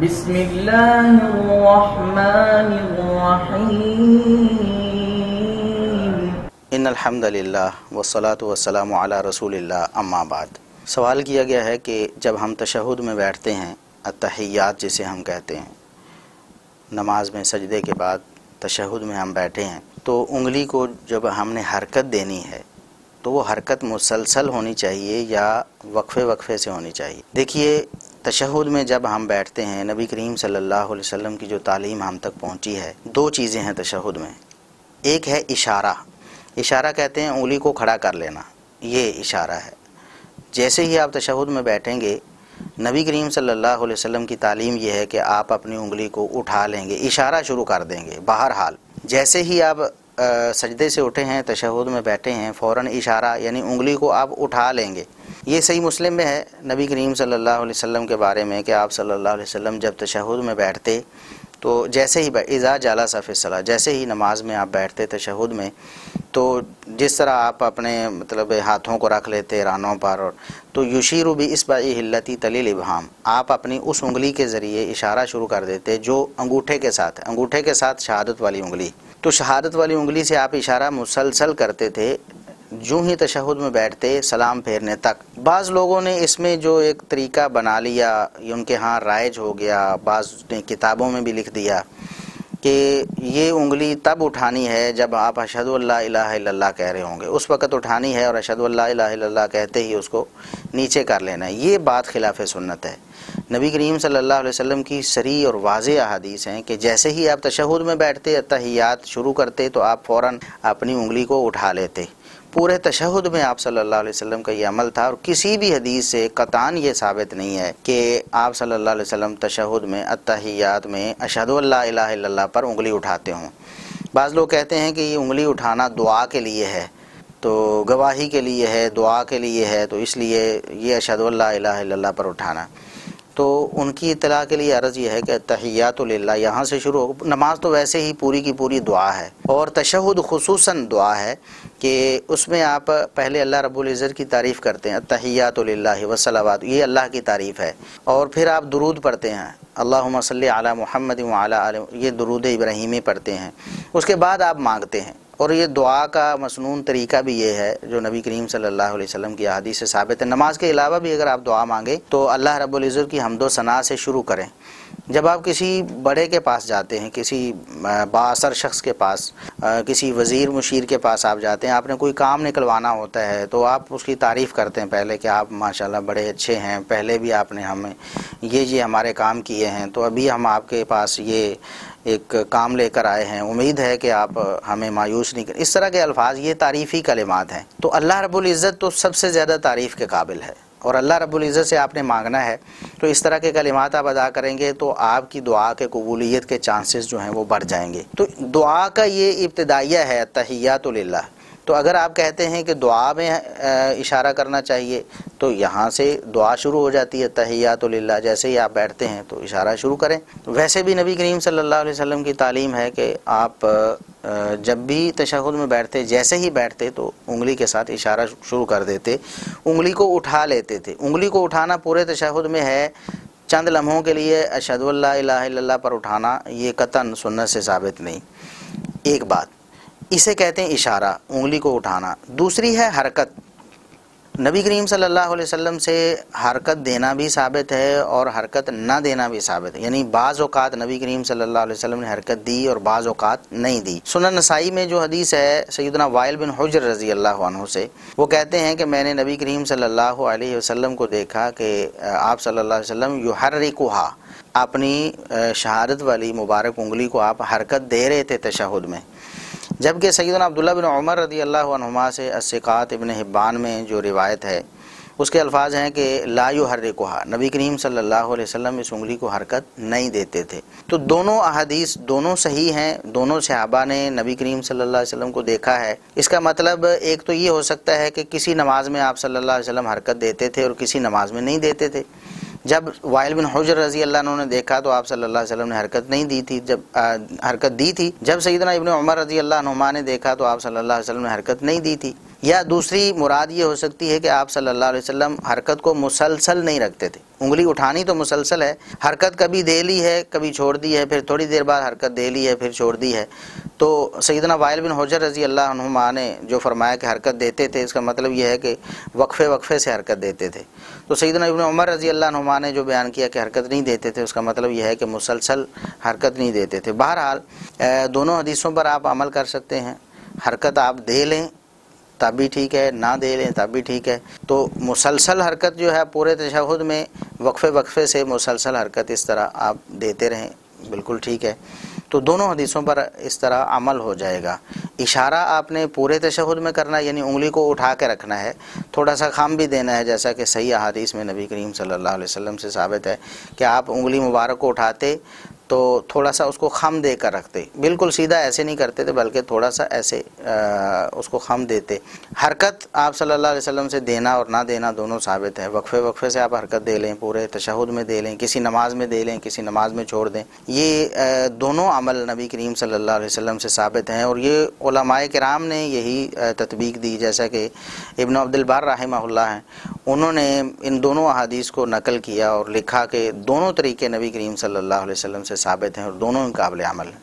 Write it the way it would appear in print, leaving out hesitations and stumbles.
بسم اللہ الرحمن الرحیم ان الحمد للہ والصلاة والسلام علی رسول اللہ اما بعد۔ سوال کیا گیا ہے کہ جب ہم تشہد میں بیٹھتے ہیں، التحیات جسے ہم کہتے ہیں، نماز میں سجدے کے بعد تشہد میں ہم بیٹھے ہیں، تو انگلی کو جب ہم نے حرکت دینی ہے تو وہ حرکت مسلسل ہونی چاہیے یا وقفے وقفے سے ہونی چاہیے؟ دیکھیے، تشہد میں جب ہم بیٹھتے ہیں، نبی کریم صلی اللہ علیہ وسلم کی جو تعلیم ہم تک پہنچی ہے، دو چیزیں ہیں تشہد میں۔ ایک ہے اشارہ، اشارہ کہتے ہیں انگلی کو کھڑا کر لینا، یہ اشارہ ہے۔ جیسے ہی آپ تشہد میں بیٹھیں گے، نبی کریم صلی اللہ علیہ وسلم کی تعلیم یہ ہے کہ آپ اپنی انگلی کو اٹھا لیں گے، اشارہ شروع کر دیں گے۔ بہرحال جیسے ہی آپ سجدے سے اٹھے ہیں، تشہد میں بیٹھے ہیں، فوراً اشارہ یعنی انگلی کو آپ اٹھا لیں گے۔ یہ صحیح مسلم میں ہے نبی کریم صلی اللہ علیہ وسلم کے بارے میں کہ آپ صلی اللہ علیہ وسلم جب تشہد میں بیٹھتے تو جیسے ہی اذا جلس فی الصلاۃ، جیسے ہی نماز میں آپ بیٹھتے تشہد میں، تو جس طرح آپ اپنے ہاتھوں کو رکھ لیتے رانوں پر، تو یشیر باصبعہ التی تلی الابہام، آپ اپنی اس انگلی کے ذریعے اشارہ شروع کر دیتے جو انگوٹھے کے ساتھ شہادت والی انگلی، تو شہادت والی انگلی سے آپ اشارہ مسلسل کرتے تھے جو ہی تشہد میں بیٹھتے سلام پھیرنے تک۔ بعض لوگوں نے اس میں جو ایک طریقہ بنا لیا، یہ ان کے ہاں رائج ہو گیا، بعض نے کتابوں میں بھی لکھ دیا کہ یہ انگلی تب اٹھانی ہے جب آپ اشہد ان لا الہ الا اللہ کہہ رہے ہوں گے، اس وقت اٹھانی ہے، اور اشہد ان لا الہ الا اللہ کہتے ہی اس کو نیچے کر لینا ہے۔ یہ بات خلاف سنت ہے۔ نبی کریم صلی اللہ علیہ وسلم کی صریح اور واضح احادیث ہیں کہ جیسے ہی آپ تشہد میں بیٹھتے، التحیات شروع کرتے، تو آپ فوراً اپنی انگلی کو اٹھا لیتے۔ پورے تشہد میں آپ صلی اللہ علیہ وسلم کا یہ عمل تھا، اور کسی بھی حدیث سے قطعاً یہ ثابت نہیں ہے کہ آپ صلی اللہ علیہ وسلم تشہد میں التحیات میں اشہد ان لا الہ الا اللہ پر انگلی اٹھاتے ہوں۔ بعض لوگ کہتے ہیں کہ یہ انگلی اٹھانا دعا کے لیے ہے، تو گواہی کے لیے ہے، دعا کے لیے ہے، تو اس لیے یہ اشہد ان لا الہ الا اللہ پر اٹھانا۔ تو ان کی اطلاع کے لیے عرض یہ ہے کہ تحیات للہ یہاں سے شروع ہو۔ نماز تو ویسے ہی پوری کی پوری دعا ہے، اور تشہد خصوصاً دعا ہے کہ اس میں آپ پہلے اللہ رب العزت کی تعریف کرتے ہیں، التحیات للہ والصلوات، یہ اللہ کی تعریف ہے، اور پھر آپ درود پڑھتے ہیں، اللہم صلی علی محمد وعلی آل، یہ درود ابراہیمی پڑھتے ہیں۔ اس کے بعد آپ مانگتے ہیں، اور یہ دعا کا مسنون طریقہ بھی یہ ہے جو نبی کریم صلی اللہ علیہ وسلم کی احادیث سے ثابت ہے۔ نماز کے علاوہ بھی اگر آپ دعا مانگیں تو اللہ رب العزت کی حمد و ثنا سے شروع کریں۔ جب آپ کسی بڑے کے پاس جاتے ہیں، کسی بااثر شخص کے پاس، کسی وزیر مشیر کے پاس آپ جاتے ہیں، آپ نے کوئی کام نکلوانا ہوتا ہے، تو آپ اس کی تعریف کرتے ہیں پہلے کہ آپ ماشاءاللہ بڑے اچھے ہیں، پہلے بھی آپ نے ہمیں یہ ہمارے کام کیے ہیں، تو ابھی ہم آپ کے پاس یہ ایک کام لے کر آئے ہیں، امید ہے کہ آپ ہمیں مایوس نہیں کریں۔ اس طرح کے الفاظ یہ تعریفی کلمات ہیں۔ تو اللہ رب العزت تو سب سے زیادہ تعریف کے قابل ہے، اور اللہ رب العزت سے آپ نے مانگنا ہے، تو اس طرح کے کلمات آپ ادا کریں گے تو آپ کی دعا کے قبولیت کے چانسز جو ہیں وہ بڑھ جائیں گے۔ تو دعا کا یہ ابتدائیہ ہے التحیات للہ۔ تو اگر آپ کہتے ہیں کہ دعا میں اشارہ کرنا چاہیے، تو یہاں سے دعا شروع ہو جاتی ہے التحیات للہ، جیسے ہی آپ بیٹھتے ہیں تو اشارہ شروع کریں۔ ویسے بھی نبی کریم صلی اللہ علیہ وسلم کی تعلیم ہے کہ آپ جب بھی تشہد میں بیٹھتے، جیسے ہی بیٹھتے تو انگلی کے ساتھ اشارہ شروع کر دیتے، انگلی کو اٹھا لیتے تھے۔ انگلی کو اٹھانا پورے تشہد میں ہے، چند لمحوں کے لیے اشہد ان لا الہ الا اللہ پر اٹھانا یہ قطعاً سنت سے ثابت نہیں۔ ایک بات، اسے کہتے ہیں اشارہ، انگلی کو اٹھانا۔ دوسری ہے حرکت۔ نبی کریم صلی اللہ علیہ وسلم سے حرکت دینا بھی ثابت ہے اور حرکت نہ دینا بھی ثابت ہے، یعنی بعض اوقات نبی کریم صلی اللہ علیہ وسلم نے حرکت دی اور بعض اوقات نہیں دی۔ سنن نسائی میں جو حدیث ہے سیدنا وائل بن حجر رضی اللہ عنہ سے، وہ کہتے ہیں کہ میں نے نبی کریم صلی اللہ علیہ وسلم کو دیکھا کہ آپ صلی اللہ علیہ وسلم یحرکھا، اپنی شہادت والی مبارک انگلی کو آپ حرکت دے رہے تھے تشہد میں، جبکہ سیدنا عبداللہ بن عمر رضی اللہ عنہما سے الثقات ابن حبان میں جو روایت ہے اس کے الفاظ ہیں کہ لا یحرکھا، نبی کریم صلی اللہ علیہ وسلم اس انگلی کو حرکت نہیں دیتے تھے۔ تو دونوں احادیث دونوں صحیح ہیں، دونوں صحابہ نے نبی کریم صلی اللہ علیہ وسلم کو دیکھا ہے۔ اس کا مطلب ایک تو یہ ہو سکتا ہے کہ کسی نماز میں آپ صلی اللہ علیہ وسلم حرکت دیتے تھے اور کسی نماز میں نہیں دیتے تھے۔ جب وائل بن حجر رضی اللہ عنہ نے دیکھا تو آپ صلی اللہ علیہ وسلم نے حرکت نہیں دی تھی، حرکت دی تھی۔ جب سیدنا ابن عمر رضی اللہ عنہما نے دیکھا تو آپ صلی اللہ علیہ وسلم نے حرکت نہیں دی تھی۔ یا دوسری مراد یہ ہو سکتی ہے کہ آپ صلی اللہ علیہ وسلم حرکت کو مسلسل نہیں رکھتے تھے. انگلی اٹھانی تو مسلسل ہے، حرکت کبھی دے لی ہے کبھی چھوڑ دی ہے، پھر تھوڑی دیر بعد حرکت دے لی ہے پھر چھوڑ دی ہے. تو سیدنا وائل بن حجر رضی اللہ عنہما نے جو فرمایا کہ حرکت دیتے تھے، اس کا مطلب یہ ہے کہ وقفے وقفے سے حرکت دیتے تھے. تو سیدنا ابن عمر رضی اللہ عنہما نے جو بیان کیا کہ حرکت نہیں دیتے تھے، اس کا مطلب یہ ہے کہ مسلسل حرکت نہیں دیتے تھے. بہرحال دونوں حدیثوں پر آپ عمل کر سکتے ہیں. حرکت آپ دے لیں تب بھی ٹھیک ہے، نہ دے لیں تب بھی ٹھیک ہے. تو مسلسل حرکت جو ہے پورے تشہد میں وقفے وقفے سے مسلسل حرکت اس طرح آپ دیتے رہیں، بالکل ٹھیک ہے. تو دونوں حدیثوں پر اس طرح عمل ہو جائے گا. اشارہ آپ نے پورے تشہد میں کرنا ہے، یعنی انگلی کو اٹھا کے رکھنا ہے، تھوڑا سا خم بھی دینا ہے، جیسا کہ صحیح احادیث میں نبی کریم صلی اللہ علیہ وسلم سے ثابت ہے کہ آپ انگلی مبارک کو اٹھاتے تو تھوڑا سا اس کو خم دے کر رکھتے، بالکل سیدھا ایسے نہیں کرتے تھے بلکہ تھوڑا سا ایسے اس کو خم دیتے. حرکت آپ صلی اللہ علیہ وسلم سے دینا اور نہ دینا دونوں ثابت ہے. وقفے وقفے سے آپ حرکت دے لیں، پورے تشہد میں دے لیں، کسی نماز میں دے لیں، کسی نماز میں چھوڑ دیں. یہ دونوں عمل نبی کریم صلی اللہ علیہ وسلم سے ثابت ہیں، اور یہ علماء کرام نے یہی تطبیق دی. جیسا کہ ابن عبد البر رحمہ اللہ ہیں، انہوں نے ان دونوں احادیث کو نقل کیا اور لکھا کہ دونوں طریقے نبی کریم صلی اللہ علیہ وسلم سے ثابت ہیں اور دونوں قابل عمل ہیں.